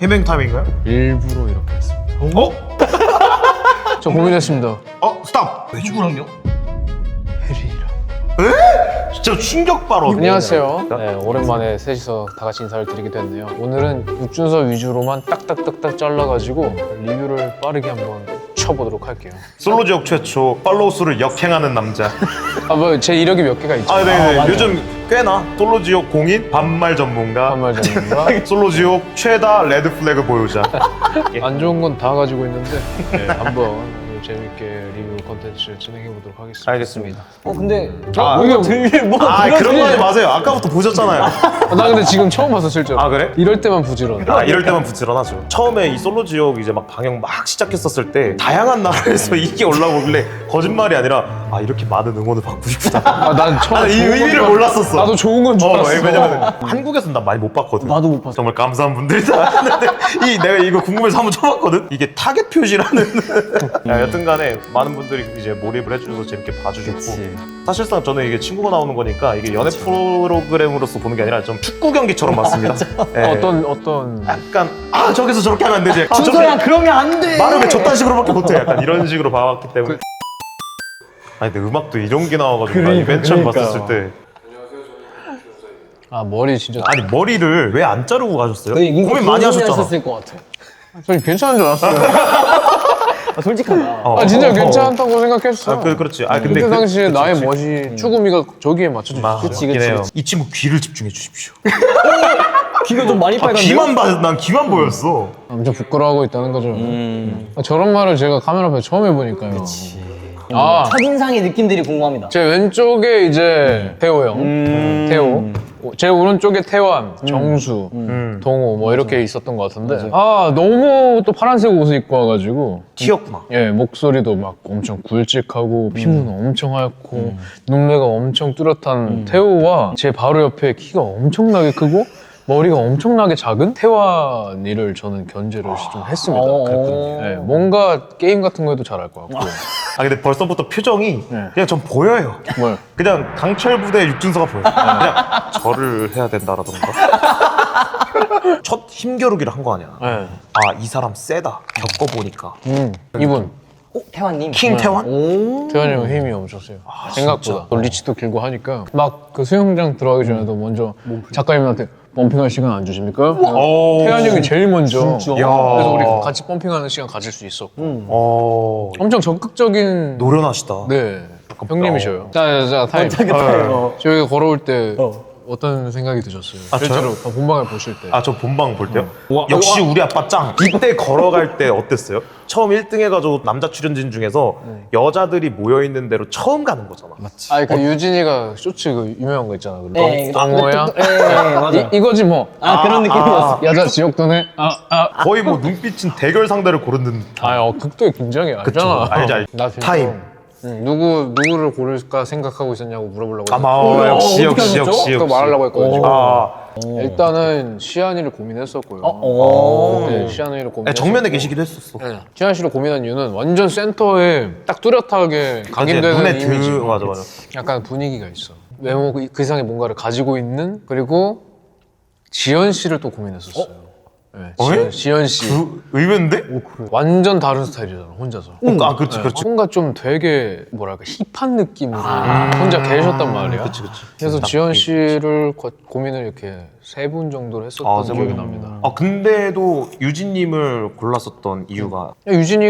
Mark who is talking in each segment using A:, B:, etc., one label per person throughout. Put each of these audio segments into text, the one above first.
A: 해명 타임인가요?
B: 일부러 이렇게 했습니다.
A: 어?
B: 저 고민했습니다.
A: 스탑!
C: 누구랑요?
B: 혜린이랑.
A: 진짜 충격 발언.
B: 안녕하세요. 네, 오랜만에 셋이서 다 같이 인사를 드리게 됐네요. 오늘은 육준서 위주로만 딱딱딱딱 잘라가지고 리뷰를 빠르게 한번 쳐보도록 할게요.
A: 솔로 지역 최초 팔로우 수를 역행하는 남자.
B: 뭐 제 이력이 몇 개가 있죠.
A: 네네. 요즘 꽤나 솔로 지역 공인 반말 전문가.
B: 반말 전문가.
A: 솔로 지역 최다 레드 플래그 보유자.
B: 안 좋은 건 다 가지고 있는데 네, 한번 재밌게 리뷰 콘텐츠 진행해 보도록 하겠습니다.
A: 알겠습니다.
C: 근데
A: 이거
C: 뭐가
A: 그런 거 하지 마세요. 아까부터 보셨잖아요.
B: 나 근데 지금 처음 봤어 실제로.
A: 그래?
B: 이럴 때만 부지런.
A: 이럴 때만 부지런하죠. 처음에 이 솔로 지역 이제 막 방영 막 시작했었을 때 다양한 나라에서 이게 올라오길래 거짓말이 아니라 이렇게 많은 응원을 받고 싶다.
B: 난 처음
A: 이 의미를 몰랐었어.
B: 나도 좋은 건 줄 알았어.
A: 왜냐면 한국에서는 난 많이 못 봤거든.
C: 나도 못 봤어.
A: 정말 감사한 분들이다 했는데 내가 이거 궁금해서 한번 쳐봤거든. 이게 타겟 표시라는. 여튼간에 많은 분들이 이제 몰입을 해주셔서 재밌게 봐주셨고, 사실상 저는 이게 친구가 나오는 거니까 이게 연애 프로그램으로서 보는 게 아니라 좀 축구 경기처럼 봤습니다. 네.
B: 어떤
A: 약간 저기서 저렇게 하면 안 되지.
C: 준서야 그러면 안 돼.
A: 말을 왜 저딴 식으로밖에 못해. 약간 이런 식으로 봐왔기 때문에. 근데 음악도 이런 게 나와가지고 나 맨 처음 봤었을 때
B: 머리 진짜
A: 머리를 왜 안 자르고 가셨어요?
C: 인기
A: 고민 많이 하셨잖아.
C: 했었을 것 같아.
B: 저는 괜찮은 줄 알았어요.
C: 솔직하다.
B: 진짜 괜찮다고 생각했어.
A: 그렇지. 근데
B: 그때 당시에
A: 그치,
B: 나의
A: 그치.
B: 멋이 쭈구미가 저기에 맞춰져 있었어.
A: 그치. 이 친구 귀를 집중해 주십시오.
C: 귀가 좀 많이 빨간데.
A: 난 귀만 보였어.
B: 엄청 부끄러워하고 있다는 거죠. 저런 말을 제가 카메라 앞에 처음 해보니까요.
C: 첫인상의 느낌들이 궁금합니다.
B: 제 왼쪽에 이제 태호 형, 태호. 제 오른쪽에 태환, 정수, 동호 뭐 이렇게 있었던 것 같은데 너무 또 파란색 옷을 입고 와가지고
A: 튀었구나.
B: 목소리도 막 엄청 굵직하고 피부는 엄청 하얗고 눈매가 엄청 뚜렷한 태호와 제 바로 옆에 키가 엄청나게 크고 머리가 엄청나게 작은 태환이를 저는 견제를 좀 했습니다. 그랬거든요. 뭔가 게임 같은 거에도 잘할 것 같고.
A: 근데 벌써부터 표정이 그냥 전 보여요.
B: 뭘?
A: 그냥 강철 부대 육준서가 보여. 그냥 절을 해야 된다라던가. 첫 힘겨루기를 한 거 아니야. 이 사람 세다. 겪어보니까.
B: 이분.
C: 태환님.
A: 킹 태환?
B: 태환이 형 힘이 엄청 세요. 생각보다. 또 리치도 길고 하니까 막 그 수영장 들어가기 전에도 먼저 작가님한테 펌핑할 시간 안 주십니까? 태환이 형이 제일 먼저. 그래서 우리 같이 펌핑하는 시간 가질 수 있었고. 엄청 적극적인.
A: 노련하시다.
B: 네. 형님이셔요. 자, 타임. 저희가 걸어올 때 어떤 생각이 드셨어요? 실제로 본방을 보실 때.
A: 저 본방 볼 때요? 역시 우리 아빠 짱. 이때 걸어갈 때 어땠어요? 처음 1등 해가지고 남자 출연진 중에서 여자들이 모여있는 데로 처음 가는 거잖아. 맞지?
B: 그 유진이가 쇼츠 그 유명한 거 있잖아.
C: 네,
B: 동호야?
C: 맞아.
B: 이거지 뭐.
C: 그런 느낌이었어.
B: 여자 지옥도네?
A: 거의 뭐 눈빛은 대결 상대를 고르는.
B: 극도의 긴장이 알잖아.
A: 알지.
B: 나 진짜
A: 타임.
B: 누구를 고를까 생각하고 있었냐고 물어보려고
A: 역시.
B: 또 말하려고 했거든요. 일단은 시안이를 고민했었고요. 그때 시안이를 고민했었고.
A: 정면에 계시기도 했었어.
B: 시안 씨를 고민한 이유는 완전 센터에 딱 뚜렷하게 각인되는
A: 눈에
B: 이미지.
A: 맞아.
B: 약간 분위기가 있어. 외모 그 이상의 뭔가를 가지고 있는. 그리고 지연 씨를 또 고민했었어요. 지연 씨.
A: 의외인데?
B: 완전 다른 스타일이잖아, 혼자서.
A: 그렇지.
B: 뭔가 좀 되게 뭐랄까 힙한 느낌으로 혼자 계셨단 말이야. 그래서 지연 씨를 고민을 이렇게 3분 정도로 했었던 기억이 납니다.
A: 근데도 유진님을 골랐었던 이유가
B: 유진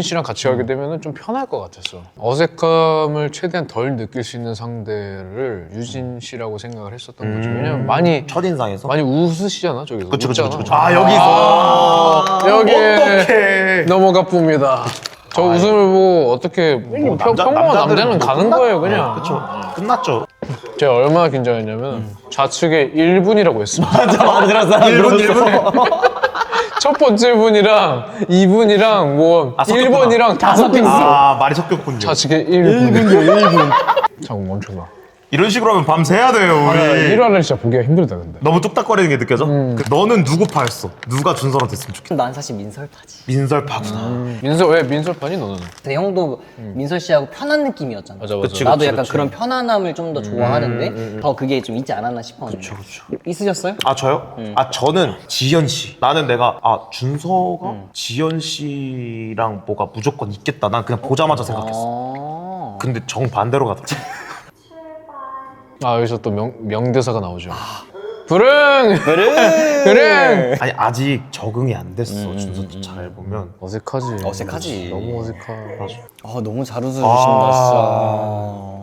B: 씨랑 같이 하게 되면 좀 편할 것 같았어. 어색함을 최대한 덜 느낄 수 있는 상대를 유진 씨라고 생각을 했었던 거죠. 왜냐면 많이
A: 첫인상에서?
B: 많이 웃으시잖아, 저기서.
A: 그쵸.
B: 여기서. 여기에
A: 어떡해.
B: 넘어가 봅니다. 저 웃음을 보고 어떻게 평범한 남자는 가는 거예요, 그냥.
A: 그쵸. 끝났죠.
B: 제가 얼마나 긴장했냐면 좌측에 1분이라고 했습니다.
C: 맞아 들었어.
A: 1분.
B: 첫 번째 분이랑 2분이랑 뭐 1번이랑 다 섞였어.
A: 말이 섞였군요.
B: 좌측에 1분. 잠깐 멈춰봐.
A: 이런 식으로 하면 밤 새야 돼요 우리.
B: 1화를 진짜 보기가 힘들다 근데.
A: 너무 뚝딱거리는 게 느껴져? 너는 누구 파였어? 누가 준서랑 됐으면 좋겠어?
C: 난 사실 민설파지.
A: 민설파구나.
B: 왜 민설파니 너는?
C: 근데 형도 민설 씨하고 편한 느낌이었잖아.
B: 맞아.
A: 그치,
C: 나도
A: 그치,
C: 약간
A: 그치.
C: 그런 편안함을 좀 더 좋아하는데 더 그게 좀 있지 않았나 싶었는데.
A: 그쵸, 그쵸.
C: 있으셨어요?
A: 아 저요? 아 저는 지현 씨. 나는 내가 준서가 지현 씨랑 뭐가 무조건 있겠다. 난 그냥 보자마자 생각했어. 근데 정 반대로 가더라고.
B: 아 여기서 또 명대사가 나오죠. 불응! 불응!
A: 아니 아직 적응이 안 됐어. 준서도 잘 보면.
B: 어색하지.
C: 어색하지.
B: 너무 어색하.
A: 맞아.
C: 아 너무 잘 웃어주신다 진짜.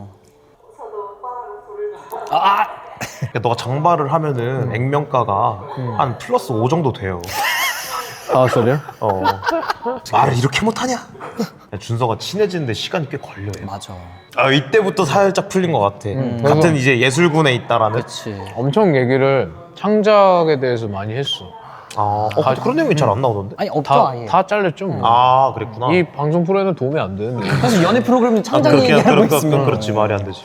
A: 그러니까 너가 장발을 하면은 액면가가 한 플러스 5 정도 돼요.
B: 아 그래요?
A: 말을 이렇게 못하냐? 준서가 친해지는데 시간이 꽤 걸려요.
C: 맞아.
A: 이때부터 살짝 풀린 것 같아. 같은 이제 예술군에 있다라는.
C: 그치.
B: 엄청 얘기를 창작에 대해서 많이 했어.
A: 근데 그런 내용이 잘 안 나오던데?
C: 아니 없죠 아예.
B: 다 잘렸죠. 뭐.
A: 그랬구나.
B: 이 방송 프로에는 도움이 안 되는데.
C: 사실 연애 프로그램 창작
A: 그렇게
C: 얘기하고 있으면
A: 그렇지 말이 안 되지.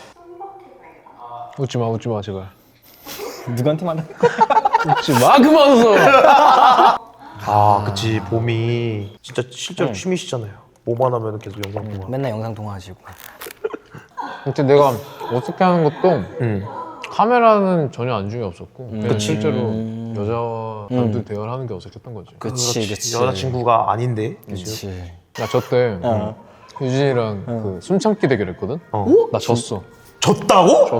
B: 웃지 마 제발.
C: 누구한테 말해?
B: 웃지 마 그만 웃어.
A: 그치 봄이 진짜 실제로 취미시잖아요. 뭐만 하면 계속 영상 통화.
C: 맨날 영상 통화하시고.
B: 근데 내가 어떻게 하는 것도 카메라는 전혀 안중에 없었고 그냥 실제로 여자와 단둘 대화를 하는 게 어색했던 거지.
C: 그치.
A: 여자친구가 아닌데.
C: 그치.
B: 나 저 때 유진이랑 그 숨참기 대결했거든? 나 졌어.
A: 졌다고?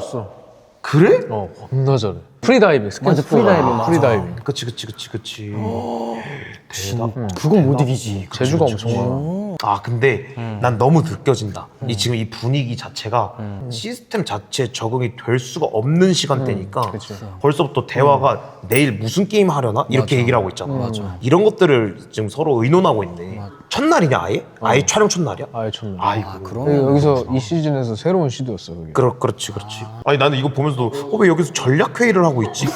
A: 그래?
B: 겁나 잘해. 프리다이빙,
C: 맞아, 프리다이빙, 맞아.
B: 프리다이빙.
A: 그치. 대박.
C: 그건 못 이기지.
B: 재주가 엄청 많아.
A: 근데 난 너무 느껴진다. 지금 이 분위기 자체가 시스템 자체에 적응이 될 수가 없는 시간대니까 벌써부터 대화가 내일 무슨 게임 하려나? 이렇게 얘기를 하고 있잖아. 이런 것들을 지금 서로 의논하고 있네. 첫날이냐 아예? 아예 촬영 첫날이야?
B: 아예 첫날.
A: 아이고.
C: 그러면
B: 여기서 이 시즌에서 새로운 시도였어 그게.
A: 그렇지. 아니 나는 이거 보면서도 왜 여기서 전략 회의를 하고 있지?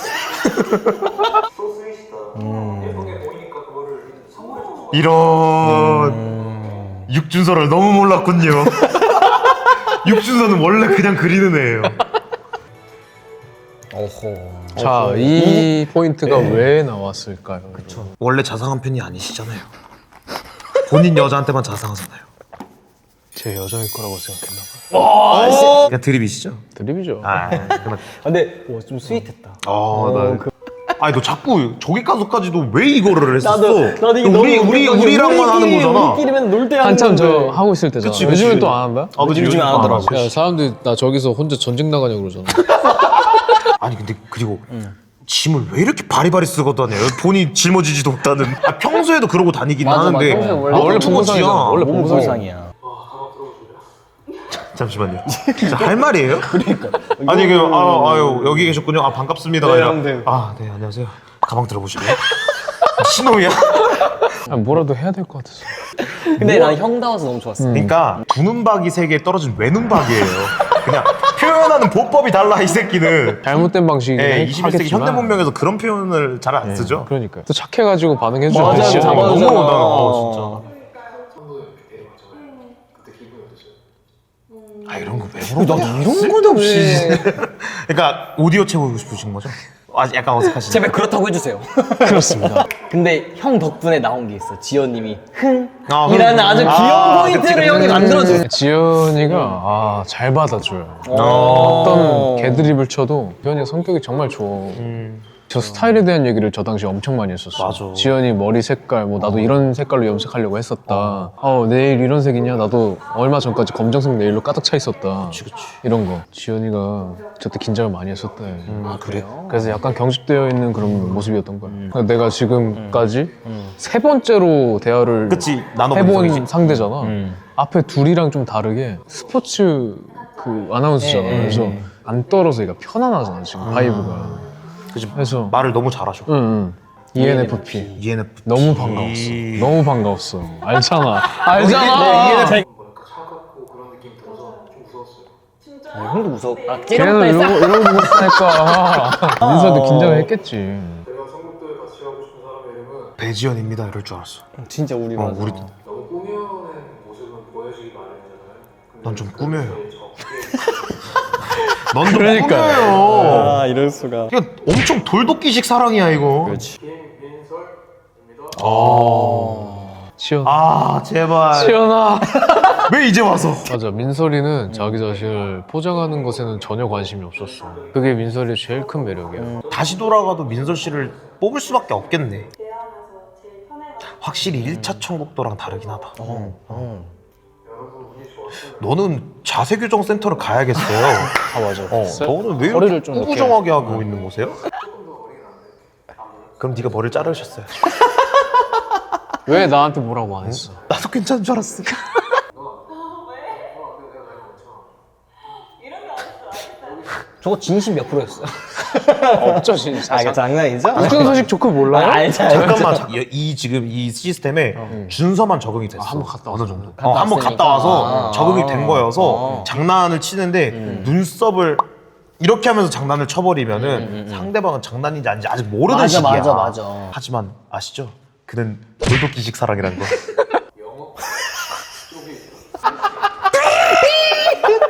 A: 이런 육준서를 너무 몰랐군요. 육준서는 원래 그냥 그리는 애예요.
B: 자, 이 포인트가 왜 나왔을까요?
A: 원래 자상한 편이 아니시잖아요. 본인 여자한테만 자상하잖아요.
B: 제 여자일 거라고 생각했나 봐요.
A: 그냥 드립이시죠?
B: 드립이죠.
A: 그만.
C: 근데 좀 스윗했다.
A: 아니 너 자꾸 저기 가서까지도 왜 이거를 했었어?
C: 나도 이게
A: 우리랑만 하는 거잖아.
C: 우리끼리만 놀 때
B: 한참 저 하고 있을 때잖아.
A: 그치.
B: 요즘엔 또 안 한다?
A: 그치,
C: 요즘에 안 하더라고.
B: 야, 사람들이 나 저기서 혼자 전쟁 나가냐고 그러잖아.
A: 아니 근데 그리고 짐을 왜 이렇게 바리바리 쓰고 다녀요? 본인 짊어지지도 못하는. 평소에도 그러고 다니긴
C: 맞아,
A: 하는데
C: 평소에
B: 원래 봉사이잖아. 원래
C: 몸
B: 봉사이야.
C: 보상이야.
A: 잠시만요. 진짜 할 말이에요? 그러니까. 아니 아유 여기 계셨군요. 반갑습니다가 아니라.
C: 네.
A: 네 안녕하세요. 가방 들어보실래요? 신호야?
B: 뭐라도 해야 될 것 같았어.
C: 근데 난 형다워서 너무 좋았어.
A: 그러니까 두 눈박이 세계에 떨어진 외눈박이에요. 그냥 표현하는 보법이 달라 이 새끼는.
B: 잘못된 방식이긴
A: 21세기
B: 하겠지만.
A: 현대 문명에서 그런 표현을 잘 안 쓰죠.
B: 그러니까 또 착해가지고 반응해줘.
C: 맞아,
B: 진짜.
C: 잡아주잖아.
A: 너무 진짜. 이런 거 왜 물어봐?
C: 이런 것도 없이.
A: 그러니까 오디오 채우고 싶으신 거죠? 약간 어색하시죠?
C: 제발 그렇다고 해주세요.
B: 그렇습니다.
C: 근데 형 덕분에 나온 게 있어. 지연님이 흥
A: 흥.
C: 이라는 아주 귀여운 포인트를
A: 그치.
C: 형이 만들어줘.
B: 지연이가 잘 받아줘요. 어떤 개드립을 쳐도 지연이가 성격이 정말 좋아. 저 스타일에 대한 얘기를 저 당시 엄청 많이 했었어.
A: 맞아.
B: 지연이 머리 색깔, 나도 이런 색깔로 염색하려고 했었다. 내일 이런 색이냐? 나도 얼마 전까지 검정색 네일로 가득 차 있었다.
A: 그치.
B: 이런 거. 지연이가 저때 긴장을 많이 했었대.
C: 그래요?
B: 그래서 약간 경직되어 있는 그런 모습이었던 거야. 그러니까 내가 지금까지 세 번째로 대화를
A: 그치 나눠본
B: 해본
A: 적이지.
B: 상대잖아. 앞에 둘이랑 좀 다르게 스포츠 그 아나운서잖아. 그래서 안 떨어서 얘가 편안하잖아 지금 바이브가.
A: 그치.
B: 그래서
A: 말을 너무 잘하셔.
B: ENFP.
A: ENFP.
B: 너무 반가웠어. 너무 반가웠어. 알잖아. 알잖아.
C: 형도 무서워.
B: 걔는
C: 찌르다 했어.
B: 이러고 있으니까 민서도 긴장을 했겠지.
A: 배지연입니다 이럴 줄 알았어.
C: 진짜 우리 맞아.
A: 우리 난 좀 꾸며요. 넌좀
B: 그러니까요.
A: 꾸며요.
C: 이럴 수가.
A: 이거 엄청 돌도끼식 사랑이야 이거.
C: 그렇지.
B: 시연.
A: 아 제발.
B: 시연아.
A: 왜 이제 와서?
B: 맞아. 민설이는 자기 자신을 포장하는 것에는 전혀 관심이 없었어. 그게 민설이의 제일 큰 매력이야.
A: 다시 돌아가도 민설 씨를 뽑을 수밖에 없겠네. 확실히 1차 천국도랑 다르긴 하다. 너는 자세교정센터를 가야겠어요.
B: 아 맞아.
A: 너는 왜
B: 머리를
A: 이렇게
B: 좀 이렇게-
A: 꾸부정하게 하고 있는 거세요? 그럼 네가 머리를 자르셨어요.
B: 왜 나한테 뭐라고 안 했어?
A: 나도 괜찮은 줄 알았어.
C: 저거 진심 몇 프로였어?
B: 없죠 진짜.
C: 아 이거 장난이죠?
B: 웃긴 소식 조금 몰라요?
C: 알죠.
A: 잠깐만 지금 이 시스템에 준서만 적응이 됐어.
B: 한번 갔다
A: 어느
B: 왔어.
A: 정도.
C: 갔다
A: 한번
C: 왔으니까.
A: 갔다 와서
C: 아.
A: 적응이 된 거여서 장난을 치는데 눈썹을 이렇게 하면서 장난을 쳐버리면은 상대방은 장난인지 아닌지 아직 모르는
C: 맞아,
A: 시기야.
C: 맞아.
A: 하지만 아시죠? 그는 돌도끼식 사랑이라는 거.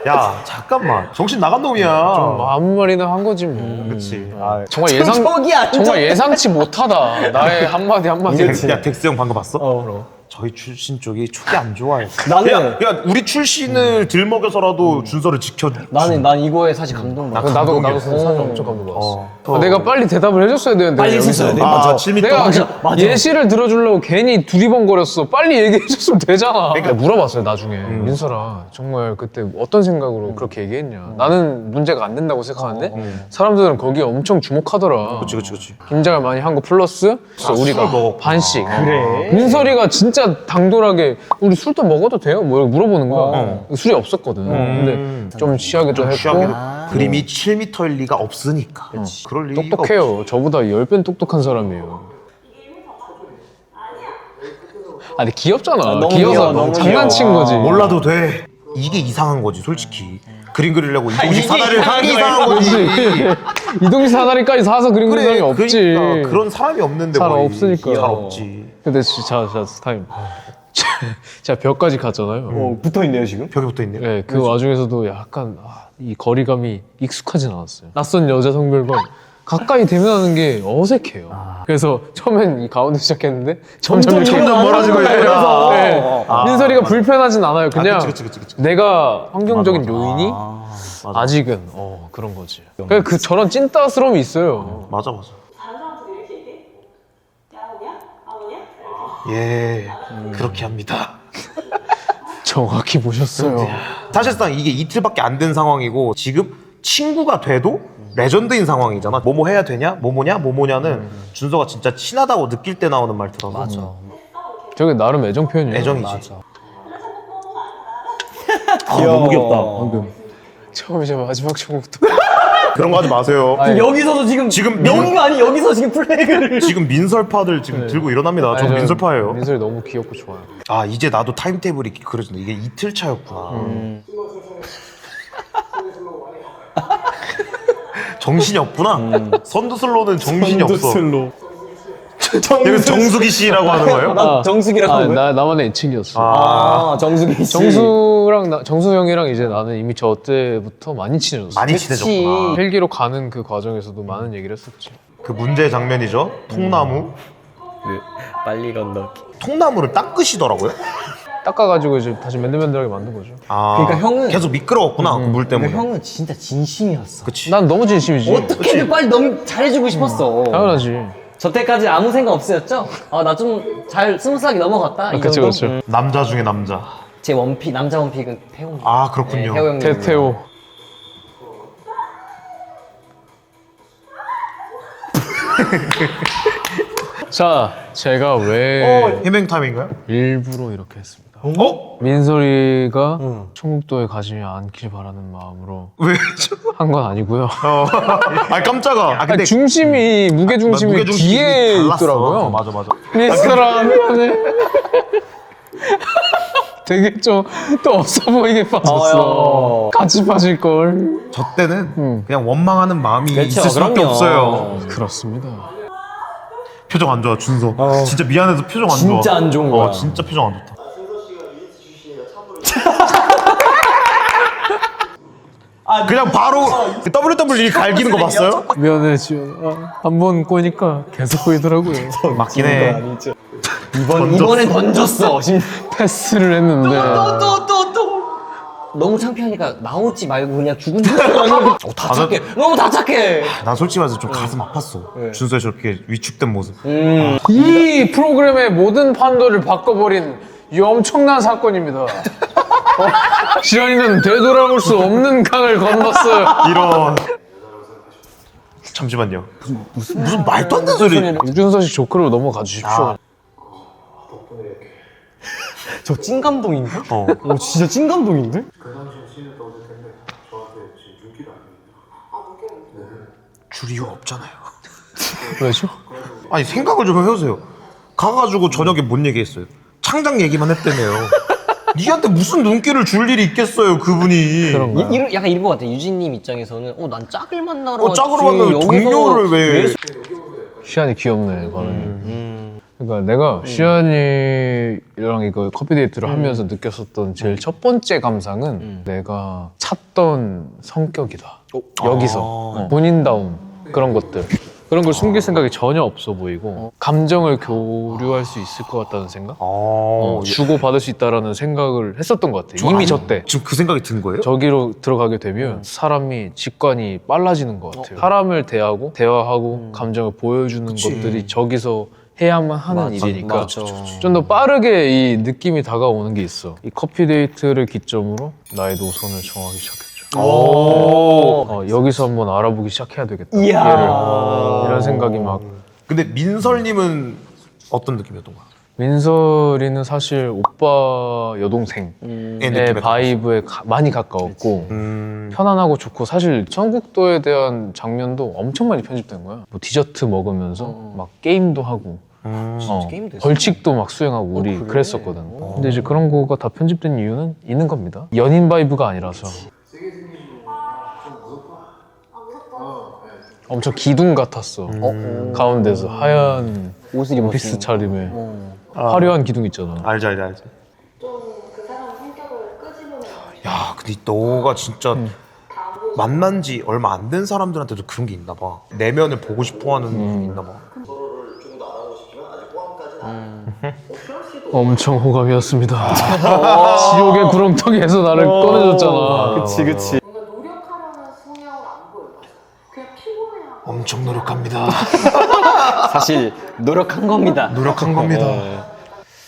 A: 야 잠깐만 정신 나간 놈이야.
B: 좀 아무 말이나 한 거지 뭐.
A: 그렇지.
B: 정말 예상
C: 저기 앉아.
B: 정말 예상치 못하다. 나의 한마디 한마디.
A: 야 덱스 형 방금 봤어?
C: 그럼.
A: 저희 출신 쪽이 촉이 안 좋아해.
C: 나는-
A: 야 우리 출신을 들먹여서라도 준서를 지켜줘.
C: 난 이거에 사실 감동받아.
B: 나도
A: 감동이야.
B: 사실 엄청 감동받았어.
A: 어.
B: 내가 빨리 대답을 해줬어야 되는데
C: 빨리
B: 여기서.
C: 했어야 돼.
A: 아,
C: 맞아.
A: 7m.
B: 내가
C: 맞아.
B: 예시를 들어주려고 괜히 두리번거렸어. 빨리 얘기해줬으면 되잖아. 내가 물어봤어요 나중에. 민설아 정말 그때 어떤 생각으로 그렇게 얘기했냐. 나는 문제가 안 된다고 생각하는데 사람들은 거기에 엄청 주목하더라.
A: 그렇지.
B: 긴장을 많이 한 거 플러스 우리가
A: 술을 먹었구나.
B: 반씩.
C: 그래?
B: 민설이가 진짜 당돌하게 우리 술도 먹어도 돼요? 뭐 이렇게 물어보는 거야. 술이 없었거든. 근데 좀 취하기도 했고
A: 취하게 그림이 7m일 리가 없으니까. 그럴 리가
B: 똑똑해요. 저보다 10배는 똑똑한 사람이에요. 아 근데 귀엽잖아.
C: 너무
B: 귀여서
C: 귀여워, 너무
B: 장난친
C: 귀여워.
B: 거지.
A: 몰라도 돼. 이게 이상한 거지 솔직히. 그림 그리려고 이동식
C: 이게
A: 사다리를 사는 게
C: 이상한
A: 이상한 거지.
B: 이동식 사다리까지 사서 그린 사람이 없지.
A: 그러니까 그런 사람이 없는데
B: 잘
A: 거의.
B: 없으니까.
A: 잘 없지.
B: 근데 진짜 타임. 제가 벽까지 갔잖아요.
C: 붙어있네요 지금?
A: 벽에 붙어 있네요.
B: 네, 그 와중에서도 약간 이 거리감이 익숙하진 않았어요. 낯선 여자 성별과 가까이 대면하는 게 어색해요. 그래서 처음엔 이 가운데 시작했는데 점점
A: 멀어지고 있구나.
B: 네. 민설이가 불편하진 않아요. 그냥
A: 그치.
B: 내가 환경적인
A: 맞아.
B: 요인이
A: 맞아.
B: 아직은 그런 거지. 그냥 그 저런 찐따스러움이 있어요.
A: 맞아.
D: 다른 사람들이 이렇게 얘기해? 야구냐? 아무냐? 이렇게.
A: 예, 그렇게 합니다.
B: 정확히 보셨어요.
A: 사실상 이게 이틀밖에 안 된 상황이고 지금 친구가 돼도 레전드인 상황이잖아. 뭐뭐 해야 되냐? 뭐뭐냐는 준서가 진짜 친하다고 느낄 때 나오는 말투라서.
C: 맞아.
B: 저게 나름 애정 표현이에요.
A: 애정이지.
C: 너무 귀엽다.
B: 방금 처음이자 마지막 처음부터.
A: 그런 거 하지 마세요.
C: 여기서도 지금 명의가 아니 여기서 지금 플래그를.
A: 지금 민설파들 지금 들고 일어납니다. 저
B: 아니,
A: 민설파예요.
B: 민설이 너무 귀엽고 좋아요.
A: 아 이제 나도 타임테이블이 그려진다. 이게 이틀 차였구나. 정신이 없구나. 선두슬로는 정신이 없어. 여기서 정수기 씨라고 하는 거예요?
C: 나 정숙이라고 한 거야?
B: 나만의 애칭이었어.
C: 아 정숙이 씨.
B: 정수 형이랑 이제 나는 이미 저 때부터 많이 친해졌어.
A: 많이
C: 그치.
A: 친해졌구나.
B: 헬기로 가는 그 과정에서도 많은 얘기를 했었지.
A: 그 문제의 장면이죠. 통나무.
C: 빨리 건너기.
A: 통나무를 닦으시더라고요.
B: 닦아가지고 이제 다시 맨들맨들하게 만든 거죠.
A: 아,
C: 그러니까 형은-
A: 계속 미끄러웠구나 그 물 때문에.
C: 근데 형은 진짜 진심이었어.
A: 그치.
B: 난 너무 진심이지.
C: 어떻게든 빨리 너무 잘해주고 싶었어.
B: 당연하지.
C: 저 때까지 아무 생각 없으셨죠? 나 좀 잘 스무스하게 넘어갔다. 이
B: 그치,
C: 정도?
B: 그치.
A: 남자 중에 남자.
C: 제 원픽 남자 원픽은 태호. 님.
A: 아 그렇군요.
C: 태호 형님.
B: 태태호. 자, 제가 왜
A: 해명 타임인가요?
B: 일부러 이렇게 했습니다.
A: 어?
B: 민설이가 청국도에 가지 않길 바라는 마음으로
A: 왜죠?
B: 한 건 아니고요.
A: 아 깜짝아. 아 근데
B: 아니, 중심이 무게 중심이
A: 무게중심이
B: 뒤에
A: 달랐어.
B: 있더라고요.
A: 맞아.
B: 미스라 미안해. 되게 좀 또 없어 보이게 빠졌어. 같이 빠질 걸.
A: 저 때는 그냥 원망하는 마음이
C: 그렇죠,
A: 있을 수밖에
C: 그럼요.
A: 없어요.
B: 그렇습니다.
A: 표정 안 좋아 준서. 진짜 미안해서 표정 안 좋아.
C: 진짜 안 좋은 거야.
A: 진짜 표정 안 좋다. 그냥 바로 WWE 갈기는 거 봤어요?
B: 미안해 지연아. 한 번 꼬니까 계속 꼬이더라고요.
A: 맞긴 해.
C: 이번엔 던졌어.
B: 패스를 했는데
C: 너무 창피하니까 나오지 말고 그냥 죽은 척. 다 착해. 너무 다 착해.
A: 난 솔직히 말해서 좀 가슴 아팠어. 준서의 저렇게 위축된 모습.
B: 이 프로그램의 모든 판도를 바꿔버린 이 엄청난 사건입니다. 지연이는 되돌아올 수 없는 강을 건넜어요.
A: 이런. 잠시만요. 무슨 말도 안 되는 소리.
B: 유준서 씨 조크로 넘어가 주십시오.
C: 저 찐 감동인데?
A: 어.
C: 진짜 찐 감동인데?
A: 줄 이유가 없잖아요.
B: 왜죠?
A: 아니 생각을 좀 해보세요. 가가지고 저녁에 뭔 얘기했어요? 창작 얘기만 했다며요. 니한테 무슨 눈길을 줄 일이 있겠어요, 그분이.
B: 그런가요?
C: 약간 이런 것 같아. 유진님 입장에서는 난 짝을 만나러
A: 짝으로
C: 왔지.
A: 만나면
C: 여기서
A: 동료를 왜?
B: 시안이 귀엽네 발음이. 그러니까 내가 시안이랑 이거 커피 데이트를 하면서 느꼈었던 제일 첫 번째 감상은 내가 찾던 성격이다. 여기서 본인다움 그런 것들. 그런 걸 숨길 생각이 전혀 없어 보이고 감정을 교류할 수 있을 것 같다는 생각? 주고 받을 수 있다라는 생각을 했었던 것 같아. 이미 저때
A: 지금 그 생각이 든 거예요?
B: 저기로 들어가게 되면 사람이 직관이 빨라지는 것 같아요. 사람을 대하고 대화하고 감정을 보여주는 것들이 저기서 해야만 하는 일이니까 좀 더 빠르게 이 느낌이 다가오는 게 있어. 이 커피 데이트를 기점으로 나의 노선을 정하기 시작했죠. 여기서 한번 알아보기 시작해야 되겠다. 얘를. 이런 생각이 막.
A: 근데 민설님은 어떤 느낌이었던 거야?
B: 민설이는 사실 오빠 여동생의
A: 느낌에
B: 바이브에 많이 가까웠고 편안하고 좋고 사실 청국도에 대한 장면도 엄청 많이 편집된 거야. 뭐 디저트 먹으면서 막 게임도 하고
C: 게임도
B: 벌칙도 막 수행하고 우리 그랬었거든. 근데 이제 그런 거가 다 편집된 이유는 있는 겁니다. 연인 바이브가 아니라서. 엄청 기둥 같았어. 가운데서 하얀
C: 옷을 입었어.
B: 원피스 차림에 화려한 기둥 있잖아.
A: 알지.
D: 좀 그 사람 성격을 끄집어내는
A: 야, 근데 너가 진짜 만난 지 얼마 안 된 사람들한테도 그런 게 있나 봐. 내면을 보고 싶어 하는 게 있나 봐.
B: 엄청 호감이었습니다. 지옥의 구렁텅이에서 나를 꺼내줬잖아.
C: 그치.
D: 뭔가 노력하려는 성향은 안 보여. 그냥 피곤해하고
A: 엄청 노력합니다.
C: 사실 노력한 겁니다.
A: 노력한 겁니다.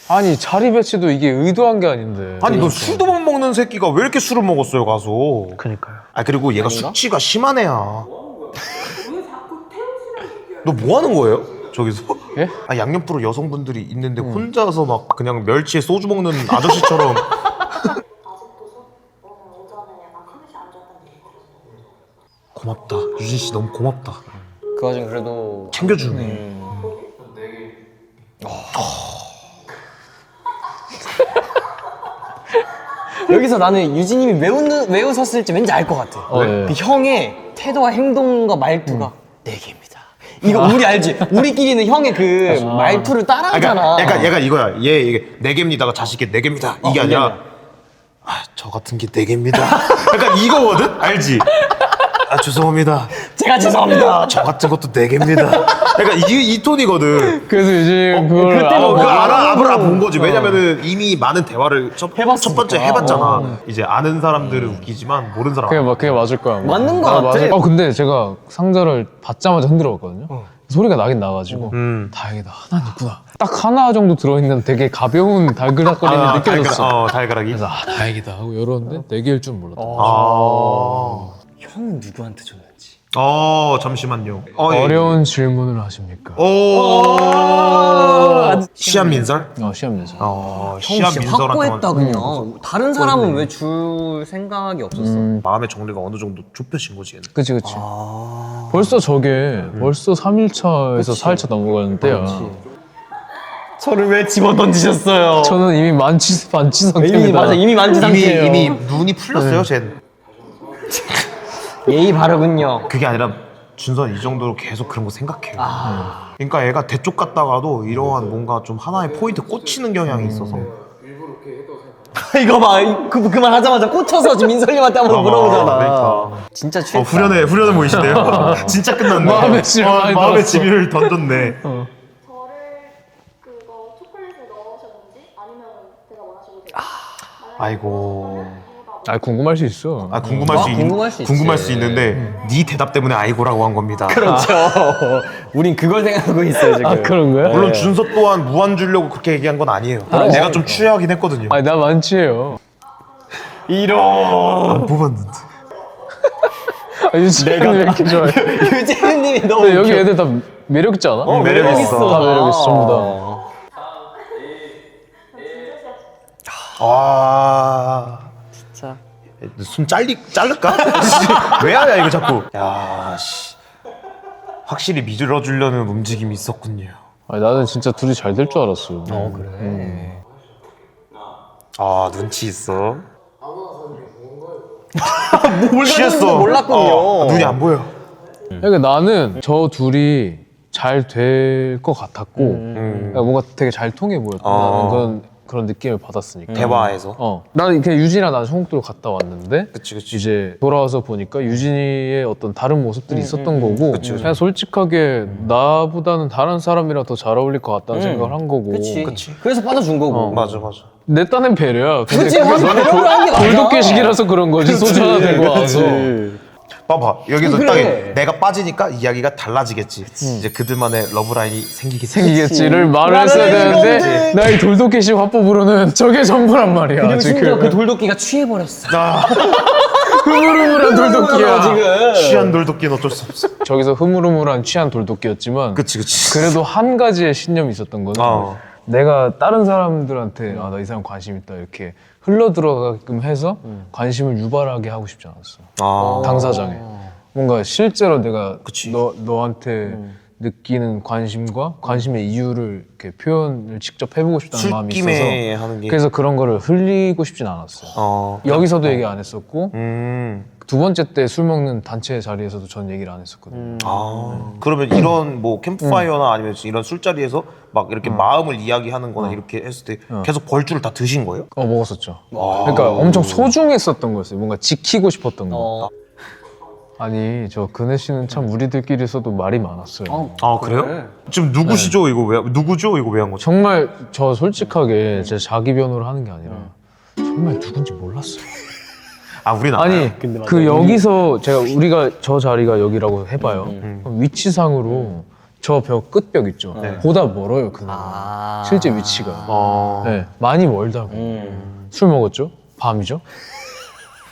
B: 아니 자리 배치도 이게 의도한 게 아닌데.
A: 아니 너 술도 못 먹는 새끼가 왜 이렇게 술을 먹었어요 가서?
B: 그니까요.
A: 아 그리고 얘가 수치가 심한 애야.
D: 왜 자꾸 태우시는 얘기야?
A: 너 뭐 하는 거예요? 저기서?
B: 예?
A: 아 양옆으로 여성분들이 있는데 혼자서 막 그냥 멸치에 소주 먹는 아저씨처럼.
D: 아직도 오늘 오전에 약간 컨디션 안 좋았다는 얘기 들었어.
A: 고맙다. 유진 씨 너무 고맙다.
C: 그 와중에 그래도
A: 챙겨주네.
C: 여기서 나는 유진님이 왜 웃었을지 왠지 알 것 같아.
B: 왜?
C: 그 형의 태도와 행동과 말투가 네 개입니다. 이거 우리 알지? 우리끼리는 형의 그 말투를 따라하잖아.
A: 그러니까 얘가 이거야. 얘 이게 네 개입니다가 자식이 네 개입니다. 이게 아니라 저 같은 게 네 개입니다. 약간 이거거든. 알지? 죄송합니다.
C: 제가 죄송합니다.
A: 저 같은 것도 네 개입니다. 그러니까 이 톤이거든.
B: 그래서 이제 그걸
C: 그때 뭐
A: 알아본 거지. 왜냐면은 이미 많은 대화를 첫 번째 해봤잖아. 이제 아는 사람들은 웃기지만 모르는 사람.
B: 그게 맞을 거야.
C: 맞는 거 같아.
B: 근데 제가 상자를 받자마자 흔들었거든요. 소리가 나긴 나가지고 다행이다 하나 있구나. 딱 하나 정도 들어있는 되게 가벼운 달그락거림이 느껴졌어.
A: 달가락이.
B: 그래서 다행이다 하고 열었는데 4개일 줄 몰랐다.
C: 형은 누구한테 줬는지.
A: 잠시만요.
B: 어려운 질문을 하십니까?
A: 시안 민설?
B: 시험에서.
C: 형
A: 시안
C: 진짜
A: 민설한테
C: 확고했다 그냥. 다른 사람은 왜 줄 생각이 없었어?
A: 마음의 정리가 어느 정도 좁혀진 거지. 얘는.
B: 그치. 벌써 저게 벌써 3일차에서 4일차 넘어가는 때야.
C: 저를 왜 집어 던지셨어요?
B: 저는 이미 만취 상태입니다.
C: 이미 만지 상태예요.
A: 이미 눈이 풀렸어요, 쟨.
C: 예의 바르군요.
A: 그게 아니라 준선 이 정도로 계속 그런 거 생각해요. 그러니까 얘가 대쪽 갔다가도 이러한 뭔가 좀 하나의 포인트 꽂히는 경향이 있어서.
C: 이거 봐, 그 말 하자마자 꽂혀서 지금 민설님한테 한번 물어보잖아.
A: 그러니까.
C: 진짜 취했다.
A: 후련해 보이시네요. 진짜 끝났네.
B: 마음의 짐을 많이
A: 마음의
B: 넣었어.
A: 짐을 던졌네.
D: 저를 그거 초콜릿에 넣으셨는지 아니면 제가 원하셔도 돼요.
A: 아이고.
B: 아 궁금할 수 있어.
C: 궁금할 수 있지.
A: 있는데 네 대답 때문에 아이고라고 한 겁니다.
C: 그렇죠. 우린 그걸 생각하고 있어요 지금.
B: 아 그런 거야?
A: 물론 준서 또한 무한 주려고 그렇게 얘기한 건 아니에요. 내가 좀 취하긴 했거든요.
B: 아니 나 만취해요.
A: 안 뽑았는데.
B: 아, 유진이 왜 이렇게 좋아해?
C: 유재현님이 너무
B: 근데 여기
C: 웃겨.
B: 애들 다 매력 있지 않아?
A: 매력 있어.
B: 다 매력 있어 전부 다.
A: 아.
C: 진짜.
A: 손 자를까? 왜 하냐 이거 자꾸. 야 씨. 확실히 밀어주려는 움직임이 있었군요.
B: 아니 나는 진짜 둘이 잘 될 줄 알았어.
C: 그래.
A: 아 눈치 있어.
C: 뭘
A: 취했어.
C: 몰랐군요.
A: 눈이 안 보여.
B: 그러니까 나는 저 둘이 잘 될 것 같았고 그러니까 뭔가 되게 잘 통해 보였다. 그런 느낌을 받았으니까.
A: 대화에서.
B: 나는 그냥 유진이랑 난 성북도로 갔다 왔는데
A: 그치.
B: 이제 돌아와서 보니까 유진이의 어떤 다른 모습들이 있었던 거고 그냥 솔직하게 나보다는 다른 사람이랑 더 잘 어울릴 것 같다는 생각을 한 거고
C: 그치. 그래서 빠져준 거고.
A: 맞아.
B: 내 딴엔 배려야. 근데
C: 그치,
B: 그게
C: 맞아. 배려를 한게 맞아.
B: 돌도깨식이라서 그런 거지. 소주 하나 들고 와서.
A: 봐봐 여기서
C: 그래.
A: 딱 내가 빠지니까 이야기가 달라지겠지. 이제 그들만의 러브라인이 생기겠지.
B: 생기겠지를 말을 했어야 되는데 나이 돌도깨식 화법으로는 저게 전부란 말이야.
C: 그리고 심지어
B: 지금.
C: 그 돌도끼가 취해버렸어.
B: 흐물흐물한 돌도끼야.
C: 지금.
A: 취한 돌도끼는 어쩔 수 없어.
B: 저기서 흐물흐물한 취한 돌도끼였지만
A: 그치.
B: 그래도 한 가지의 신념이 있었던 거는 내가 다른 사람들한테 아 나 이 사람 관심 있다 이렇게 흘러 들어가게끔 해서 관심을 유발하게 하고 싶지 않았어. 당사자에 뭔가 실제로 내가 너한테 느끼는 관심과 관심의 이유를 이렇게 표현을 직접 해보고 싶다는 마음이
A: 술김에
B: 있어서
A: 하는 게.
B: 그래서 그런 거를 흘리고 싶진 않았어요. 여기서도 얘기 안 했었고 두 번째 때 술 먹는 단체 자리에서도 전 얘기를 안 했었거든요.
A: 그러면 이런 뭐 캠프파이어나 아니면 이런 술자리에서 막 이렇게 마음을 이야기하는 거나 이렇게 했을 때 계속 벌주를 다 드신 거예요?
B: 먹었었죠. 그러니까 엄청 소중했었던 거였어요. 뭔가 지키고 싶었던 거. 아니 저 근혜 씨는 참 우리들끼리서도 말이 많았어요.
A: 아 그래요? 지금 누구시죠? 이거 왜 누구죠? 이거 왜 한 거죠?
B: 정말 저 솔직하게 제 자기 변호를 하는 게 아니라 정말 누군지 몰랐어요.
A: 아 우린 알아요.
B: 아니 그 여기서 우리가 저 자리가 여기라고 해봐요. 그럼 위치상으로 저 벽 끝벽 있죠. 보다 멀어요 그는. 실제 위치가. 네, 많이 멀다고. 술 먹었죠? 밤이죠?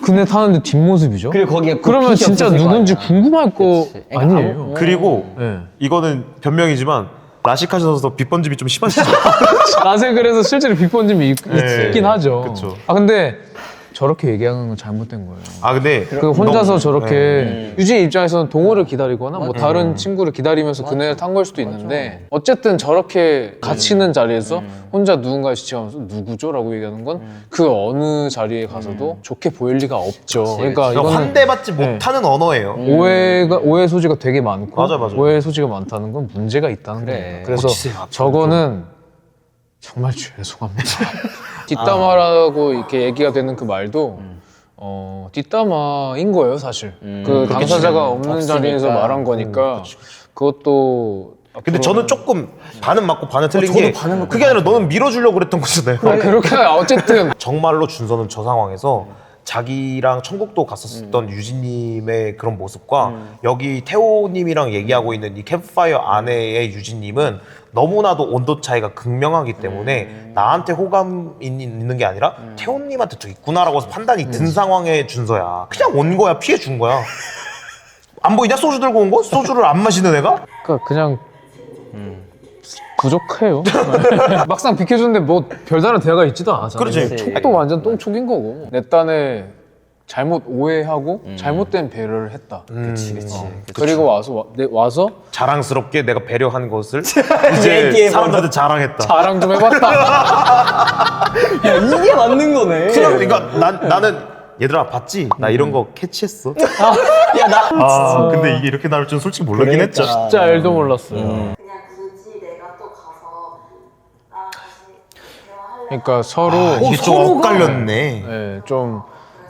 B: 그네 타는데 뒷모습이죠?
C: 그리고 거기에
B: 그러면
C: 빛이
B: 진짜
C: 없었을 거
B: 누군지
C: 아니야.
B: 궁금할 거
C: 그치.
B: 아니에요.
A: 그리고
B: 네.
A: 이거는 변명이지만 라식하셔서 빗번짐이 좀 심하시죠?
B: 나세 그래서 실제로 빗번짐이 있긴 하죠.
A: 그쵸.
B: 아 근데 저렇게 얘기하는 건 잘못된 거예요.
A: 아 근데
B: 그 혼자서 저렇게 유진 입장에서는 동호를 기다리거나 뭐 다른 친구를 기다리면서 그네를 탄 걸 수도 있는데 어쨌든 저렇게 같이 있는 자리에서 혼자 누군가를 지칭하면서 누구죠? 라고 얘기하는 건 그 어느 자리에 가서도 좋게 보일 리가 없죠. 그러니까 이거는
A: 환대받지 못하는 언어예요.
B: 오해 소지가 되게 많고
A: 맞아.
B: 오해 소지가 많다는 건 문제가 있다는 거예요. 그래서
A: 고치세요, 앞으로
B: 저거는 정말 죄송합니다. 뒷담화라고 이렇게 얘기가 되는 그 말도 뒷담화인 거예요 사실. 그 당사자가 없는 자리에서 말한 거니까 그것도
A: 근데 저는 조금 반은 맞고 반은 틀린
C: 저도
A: 게
C: 반은 맞고
A: 그게 아니라 너는 밀어주려고 그랬던 거잖아요.
B: 그렇게 어쨌든
A: 정말로 준서는 저 상황에서 자기랑 천국도 갔었던 유진님의 그런 모습과 여기 태호님이랑 얘기하고 있는 이 캠프파이어 안에의 유진님은 너무나도 온도 차이가 극명하기 때문에 나한테 호감이 있는 게 아니라 태호님한테 도 있구나라고 판단이 든 상황의 준서야. 그냥 온 거야. 피해 준 거야. 안 보이냐? 소주 들고 온 거? 소주를 안 마시는 애가?
B: 그냥 부족해요. 막상 비켜주는데 뭐 별다른 대화가 있지도 않았잖아요.
A: 그렇지.
B: 촉도 완전 똥촉인 거고 내 딴에 잘못 오해하고 잘못된 배려를 했다.
C: 그치.
B: 그리고 와서
A: 자랑스럽게 내가 배려한 것을 이제
C: 얘기해봐.
A: 사람들한테 자랑했다.
B: 자랑 좀 해봤다.
C: 야, 이게 맞는 거네.
A: 그러니까 나는 얘들아 봤지? 나 이런 거 캐치했어.
C: 야, 나.
A: 근데 이게 이렇게 나올 줄은 솔직히 모르긴 했죠.
B: 진짜 알도 몰랐어요.
D: 그냥 굳이 내가 또 가서 나랑 다시 대화하려고
B: 그러니까 서로
A: 이게 좀 엇갈렸네.
B: 네, 좀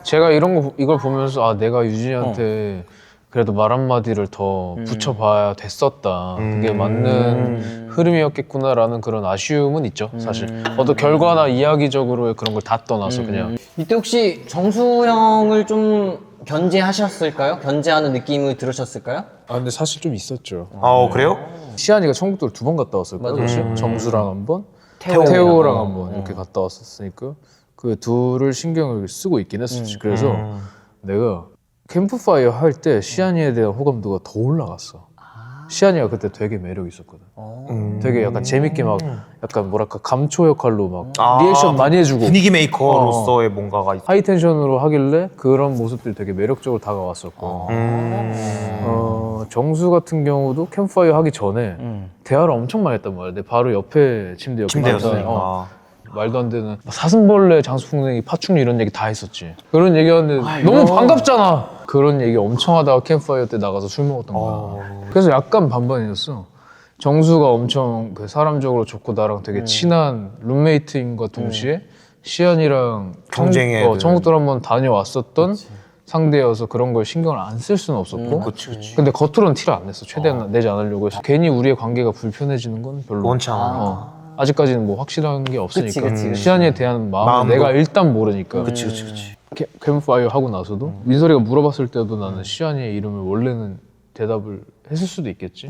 B: 제가 이걸 보면서 아 내가 유진이한테 그래도 말 한마디를 더 붙여봐야 됐었다. 그게 맞는 흐름이었겠구나라는 그런 아쉬움은 있죠, 사실. 어떤 결과나 이야기적으로의 그런 걸 다 떠나서 그냥.
C: 이때 혹시 정수 형을 좀 견제하셨을까요? 견제하는 느낌이 들으셨을까요?
B: 아 근데 사실 좀 있었죠.
A: 그래요?
B: 시안이가 천국도를 2번 갔다 왔을 거예요.
C: 맞아요.
B: 정수랑 한 번,
C: 태호랑
B: 태호랑 한 번 이렇게 갔다 왔었으니까 그 둘을 신경을 쓰고 있긴 했었지. 그래서 내가 캠프파이어 할 때 시안이에 대한 호감도가 더 올라갔어. 시안이가 그때 되게 매력 있었거든. 되게 약간 재밌게 막 약간 뭐랄까 감초 역할로 막 리액션 많이 해주고
A: 분위기 메이커로서의 뭔가가 있어.
B: 하이 텐션으로 하길래 그런 모습들이 되게 매력적으로 다가왔었고 정수 같은 경우도 캠프파이어 하기 전에 대화를 엄청 많이 했단 말이야. 내 바로 옆에
A: 침대였으니까.
B: 말도 안 되는 사슴벌레, 장수풍뎅이, 파충류 이런 얘기 다 했었지. 그런 얘기하는데 너무 반갑잖아. 그런 얘기 엄청 하다가 캠프파이어 때 나가서 술 먹었던 거야. 그래서 약간 반반이었어. 정수가 엄청 그 사람적으로 좋고 나랑 되게 친한 룸메이트인과 동시에 시안이랑
A: 경쟁해야 되는.
B: 천국들 한번 다녀왔었던 상대여서 그런 걸 신경을 안 쓸 수는 없었고
A: 그치.
B: 근데 겉으로는 티를 안 냈어. 최대한 내지 않으려고 해서 괜히 우리의 관계가 불편해지는 건 별로
A: 원치 않아.
B: 아직까지는 뭐 확실한 게 없으니까
C: 그치.
B: 시안이에 대한 마음은
A: 마음도.
B: 내가 일단 모르니까
A: 그치.
B: 캠프파이어 하고 나서도 민설이가 물어봤을 때도 나는 시안이의 이름을 원래는 대답을 했을 수도 있겠지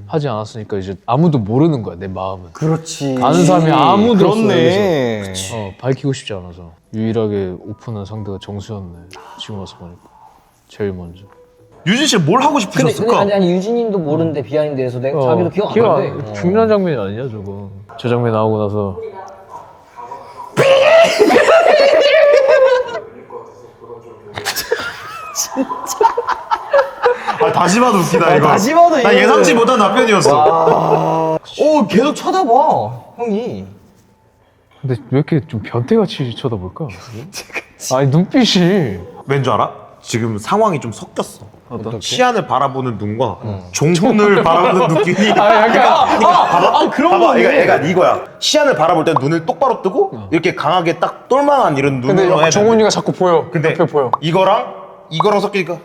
B: 하지 않았으니까 이제 아무도 모르는 거야 내 마음은.
C: 그렇지.
B: 아는 사람이 아무도 없어.
C: 그렇네.
B: 밝히고 싶지 않아서 유일하게 오픈한 상대가 정수였네. 지금 와서 보니까 제일 먼저.
A: 유진 씨 뭘 하고
C: 근데
A: 싶으셨을까?
C: 아니 유진님도 모르는데 비하인드에서 내가 자기도 기억 안 나는데.
B: 중요한 장면이 아니냐 저거. 저 장면 나오고 나서
A: 다시 봐도 웃기다 이거.
C: 다시 봐도
A: 나
C: 이거는-
A: 예상치 못한 답변이었어.
C: 오 계속 쳐다봐 형이.
B: 근데 왜 이렇게 좀 변태같이 쳐다볼까? 아니 눈빛이
A: 왠 줄 알아? 지금 상황이 좀 섞였어.
B: 어떻게?
A: 시안을 바라보는 눈과 종훈을 바라보는 느낌이.
C: 그런
A: 봐봐, 얘가 이거야. 시안을 바라볼 때 눈을 똑바로 뜨고 이렇게 강하게 딱 똘망한 이런
B: 근데
A: 눈으로 해야 돼.
B: 정훈이가 자꾸 보여.
A: 근데
B: 옆에 보여.
A: 이거랑 섞이니까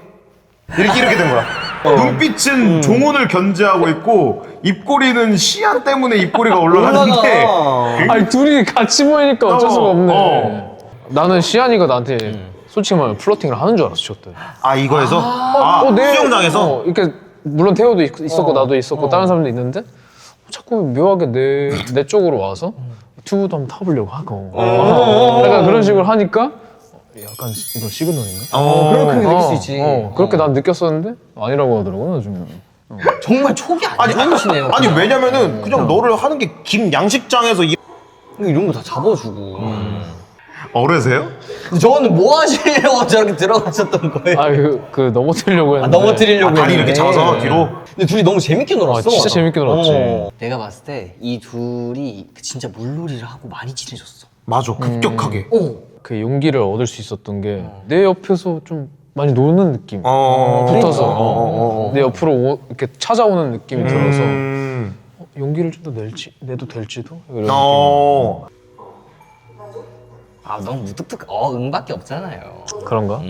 A: 이렇게 된 거야. 눈빛은 종훈을 견제하고 있고 입꼬리는 시안 때문에 입꼬리가 올라가는데
B: 아니 둘이 같이 보이니까 어쩔 수가 없네.
A: 어.
B: 나는 시안이가 나한테 솔직히 말하면 플러팅을 하는 줄 알았어, 저 때.
A: 이거에서 수영장에서
B: 이렇게 물론 태호도 있었고 나도 있었고 다른 사람도 있는데 자꾸 묘하게 내 쪽으로 와서 튜브도 한번 타보려고 하고 약간 그런 식으로 하니까 약간 이거 시그널인가?
C: 그렇게 느낄 수 있지.
B: 그렇게 난 느꼈었는데 아니라고 하더라고 나중에.
C: 정말 촉이 안 좋으시네요.
A: 아니 왜냐면은 그냥 너를 하는 게 김양식장에서
C: 이런 거 다 잡아주고.
A: 어르세요?
C: 저는 뭐 하시려고 저렇게 들어가셨던 거예요?
B: 아 그 넘어뜨리려고 했는데.
C: 넘어뜨리려고
A: 다리
C: 했는데.
A: 이렇게 잡아서 뒤로.
C: 근데 둘이 너무 재밌게 놀았어.
B: 진짜 재밌게 놀았지.
C: 내가 봤을 때 이 둘이 진짜 물놀이를 하고 많이 친해졌어.
A: 맞아 급격하게.
B: 그 용기를 얻을 수 있었던 게 내 옆에서 좀 많이 노는 느낌.
A: 그러니까.
B: 붙어서 내 옆으로 이렇게 찾아오는 느낌이 들어서
A: 음.
B: 용기를 좀 더 내도 될지도 이런
C: 아 너무 무뚝뚝. 응밖에 없잖아요.
B: 느낌. 그런가?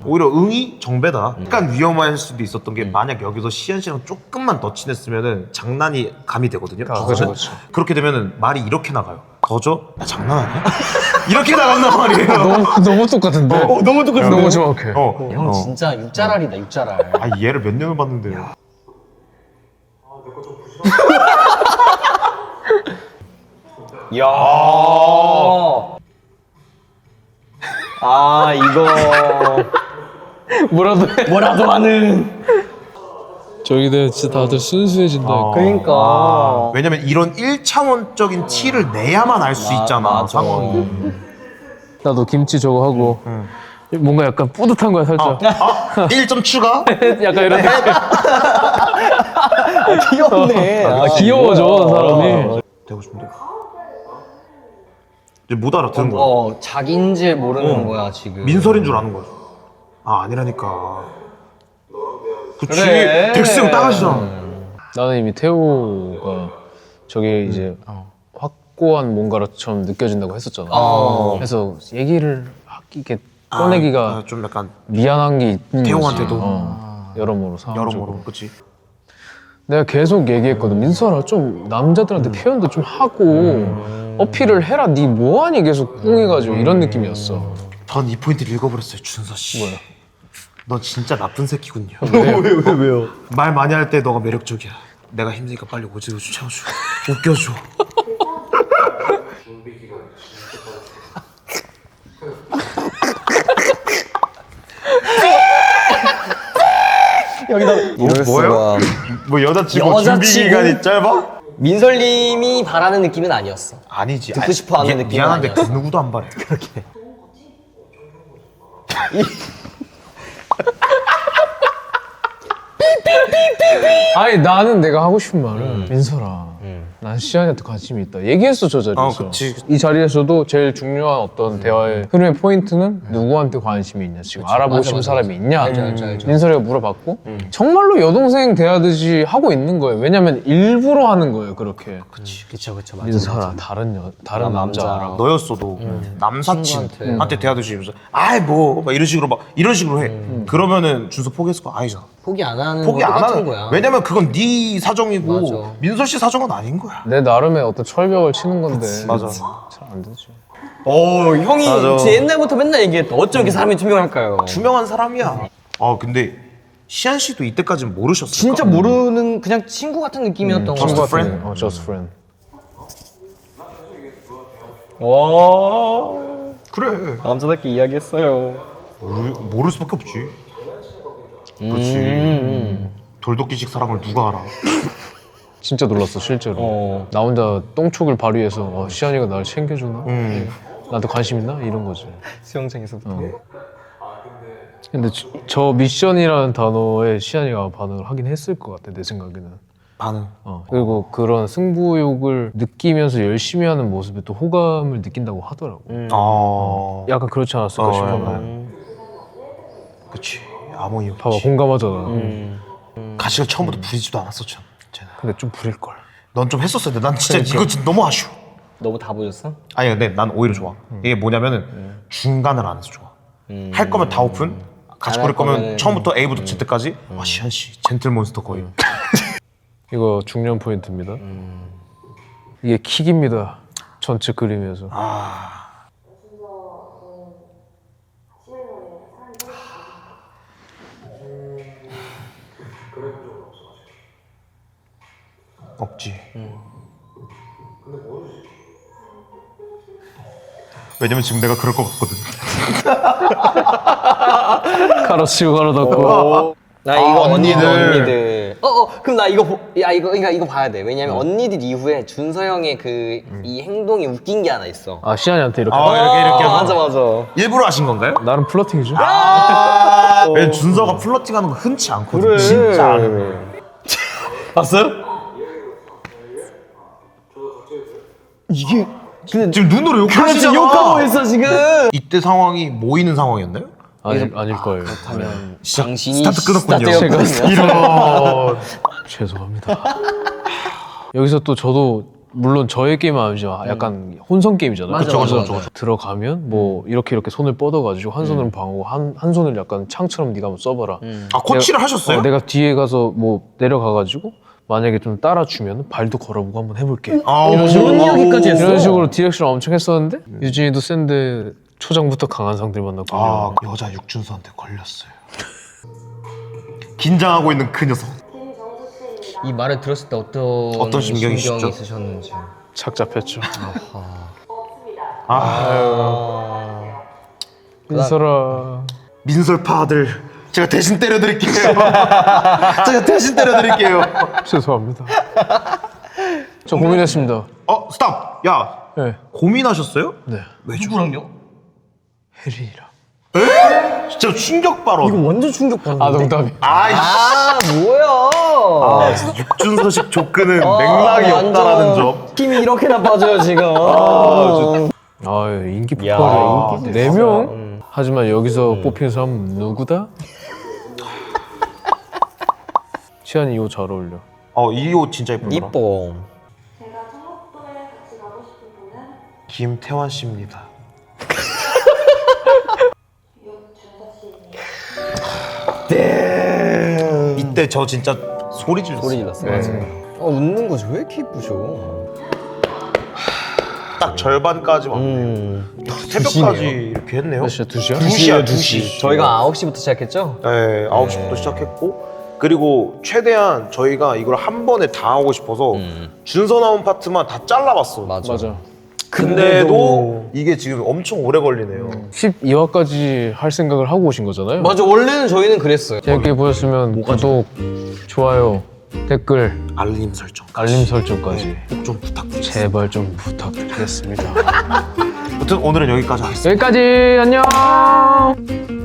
A: 오히려 응이 정배다. 약간 위험할 수도 있었던 게 만약 여기서 시현 씨랑 조금만 더 친했으면은 장난이 가미되거든요.
B: 그렇죠.
A: 그렇게 되면은 말이 이렇게 나가요. 더줘? 나 장난하냐? 이렇게 나간단 말이에요.
B: 너무 똑같은데.
C: 너무 똑같은데?
B: 너무 정확해.
C: 형 진짜 육자랄이다 육자랄.
A: 아 얘를 몇 년을 봤는데요.
C: 이야. 아 이거 뭐라도 하는.
B: 저기는 진짜 다들 순수해진다.
C: 그러니까.
A: 왜냐면 이런 1차원적인 티를 내야만 알 수 있잖아
C: 맞아.
A: 상황이.
B: 나도 김치 저거 하고 뭔가 약간 뿌듯한 거야 살짝.
A: 1점 추가?
B: 약간 이런 느낌.
C: 귀엽네.
B: 귀여워져 사람이.
A: 되고 싶은데 이제 못 알아듣는 거야.
C: 자기인지 모르는 거야 지금.
A: 민설인 줄 아는 거죠. 아 아니라니까. 그치.
C: 그래.
A: 덱스형 따가시잖아.
B: 나는 이미 태호가 저게 이제 확고한 뭔가처럼 느껴진다고 했었잖아.
C: 어.
B: 그래서 얘기를 이렇게 꺼내기가
A: 좀 약간
B: 미안한 게 있는
A: 태용한테도?
B: 거지. 여러모로 상황적으로.
A: 여러모로 그치?
B: 내가 계속 얘기했거든. 민서라 좀 남자들한테 표현도 좀 하고 어필을 해라. 니 뭐하니 계속 꿍해가지고 이런 느낌이었어.
A: 전 이 포인트를 읽어버렸어요, 준서 씨.
B: 뭐야?
A: 너 진짜 나쁜 새끼군요.
C: 왜요?
A: 말 많이 할 때 너가 매력적이야. 내가 힘드니까 빨리 오지 채워줘. 웃겨줘.
C: 여기다
A: 뭐요? 뭐 여자친구 준비 기간이 짧아?
C: 민설님이 바라는 느낌은 아니었어.
A: 아니지.
C: 듣고 싶어 하는 느낌은
A: 미안한데 그
C: 아니었어.
A: 누구도 안 바래.
B: 아니 나는 내가 하고 싶은 말은 민서라 난 시안이한테 관심이 있다 얘기했어 저 자리에서.
A: 그치.
B: 이 자리에서도 제일 중요한 어떤 대화의 흐름의 포인트는 누구한테 관심이 있냐 지금 알아보고 싶은 사람이 있냐.
C: 알죠.
B: 민설이가 물어봤고 정말로 여동생 대하듯이 하고 있는 거예요. 왜냐면 일부러 하는 거예요 그렇게.
C: 그쵸 맞아.
B: 민설아 다른 남자
C: 남자.
B: 알아.
A: 너였어도 남사친한테
C: 친구한테.
A: 대하듯이 이러면서 아이 뭐 이런 식으로 해. 그러면은 준서 포기했을 거 아니잖아.
C: 포기 안 하는
A: 포기
C: 거
A: 안
C: 똑같은
A: 하는
C: 거야.
A: 왜냐면 그건 네 사정이고
C: 맞아.
A: 민서 씨 사정은 아닌 거야.
B: 내 나름의 어떤 철벽을 치는 건데
A: 맞아.
B: 잘 안 되지.
C: 형이
A: 맞아.
C: 진짜 옛날부터 맨날 얘기했다. 어쩜 이렇게 사람이 투명할까요?
A: 투명한 사람이야. 근데 시안 씨도 이때까지는 모르셨을까?
C: 진짜 모르는 그냥 친구 같은 느낌이었던 거
A: Just
C: 같아.
A: a friend?
B: Just friend.
C: 와
A: 그래.
C: 남자답게 이야기했어요.
A: 모를 수밖에 없지. 그렇지. 돌도끼식 사랑을 누가 알아?
B: 진짜 놀랐어 실제로. 나 혼자 똥촉을 발휘해서 시안이가 날 챙겨주나? 나한테 관심 있나? 이런 거지.
C: 수영장에서부터.
B: 근데 저 미션이라는 단어에 시안이가 반응을 하긴 했을 것 같아 내 생각에는.
A: 반응.
B: 그리고 그런 승부욕을 느끼면서 열심히 하는 모습에 또 호감을 느낀다고 하더라고. 약간 그렇지 않았을까 싶어. 나는.
A: 그치. 아무 이유
B: 봐봐
A: 없지.
B: 공감하잖아.
A: 가시가 처음부터 부리지도 않았었잖아. 쟤는.
B: 근데 좀 부릴 걸.
A: 넌 좀 했었어야 돼. 난 진짜 이거 진짜 너무 아쉬워.
C: 너무 다 보였어?
A: 아니 근데 난 오히려 좋아. 이게 뭐냐면은 중간을 안 해서 좋아. 할 거면 다 오픈. 같이
C: 안
A: 부릴
C: 할
A: 거면
C: 거면은-
A: 처음부터 A부터 Z까지. 시안 씨 젠틀몬스터 거의.
B: 이거 중요한 포인트입니다. 이게 킥입니다. 전체 그림에서.
A: 없지. 왜냐면 지금 내가 그럴 것 같거든.
B: 가로치고 가로닫고.
C: 나 이거
A: 언니들.
C: 언니들. 그럼 나 이거 그러니까 이거 봐야 돼. 왜냐면 언니들 이후에 준서 형의 그 이 행동이 웃긴 게 하나 있어.
B: 아 시안이한테 이렇게.
A: 이렇게
C: 맞아 맞아.
A: 일부러 하신 건가요?
B: 나름 플러팅이죠.
A: 왜냐면 준서가 플러팅하는 거 흔치 않거든.
C: 그래.
A: 진짜 안 해.
C: 봤어요? 이게
A: 지금 눈으로
C: 그렇지
A: 욕하시잖아.
C: 욕하고 있어 지금.
A: 이때 상황이 모이는 상황이었나요?
B: 아닐 거예요.
C: 그렇다면
A: 진짜
C: 당신이
A: 스타트 끊었군요.
C: 스타트였군요.
A: 이런.
B: 죄송합니다. 여기서 또 저도 물론 저의 게임은 아니죠. 약간 혼성 게임이잖아요.
C: 맞아,
B: 그래서
C: 맞아, 맞아.
B: 들어가면 뭐 이렇게 손을 뻗어가지고 한 손으로 방어고 한 손을 약간 창처럼 네가 한번 써봐라.
A: 코치를
B: 내가-
A: 하셨어요?
B: 내가 뒤에 가서 뭐 내려가가지고 만약에 좀 따라주면 발도 걸어보고 한번 해볼게.
C: 그런 이야기까지 했어.
B: 이런 식으로 디렉션 엄청 했었는데 유진이도 센데 초장부터 강한 상들 만났군요.
A: 여자 육준서한테 걸렸어요. 긴장하고 있는 그 녀석.
C: 이 말을 들었을 때 어떤
A: 심경이 있었죠?
C: 있으셨는지.
B: 착잡했죠.
C: 그
B: 민설아.
A: 민설파 아들. 제가 대신 때려드릴게요. 제가 대신 때려드릴게요.
B: 죄송합니다. 저 고민했습니다.
A: 스탑. 야,
B: 네.
A: 고민하셨어요?
B: 네.
A: 왜죠?
C: 누구랑요?
B: 혜린이랑.
A: 진짜 충격 발언.
C: 완전 충격받는데.
B: 농담이.
C: 뭐야?
A: 육준서식 조건은 맥락이 없다라는 점.
C: 힘이 이렇게 나빠져요 지금.
B: 인기
C: 야,
B: 폭발이야. 4명? 하지만 여기서 뽑힌 사람 누구다? 시안이 이 옷 잘 어울려.
A: 이 옷 진짜 예쁘더라.
C: 이뻐.
D: 제가 청록도에 같이 가고 싶은데
A: 김태환 씨입니다. 네. 이때 저 진짜 소리 질렀어요.
C: 소리 질렀어요.
B: 네.
C: 웃는 거지 왜 이렇게 이쁘죠?
A: 딱 절반까지 왔네요. 새벽까지 이렇게 했네요.
B: 몇 시야? 2시야?
A: 2시야, 2시.
C: 저희가 9시부터 시작했죠?
A: 네, 9시부터 시작했고 그리고 최대한 저희가 이걸 한 번에 다 하고 싶어서 준서 나온 파트만 다 잘라봤어.
C: 맞아.
B: 맞아.
A: 근데도 이게 지금 엄청 오래 걸리네요.
B: 12화까지 할 생각을 하고 오신 거잖아요.
C: 맞아 원래는 저희는 그랬어요.
B: 재밌게 보셨으면 구독, 좋아요, 댓글,
A: 알림 설정.
B: 알림 설정까지
A: 꼭 좀 부탁드립니다.
B: 제발 좀 부탁드리겠습니다.
A: 아무튼 오늘은 여기까지 하겠습니다.
B: 여기까지 안녕.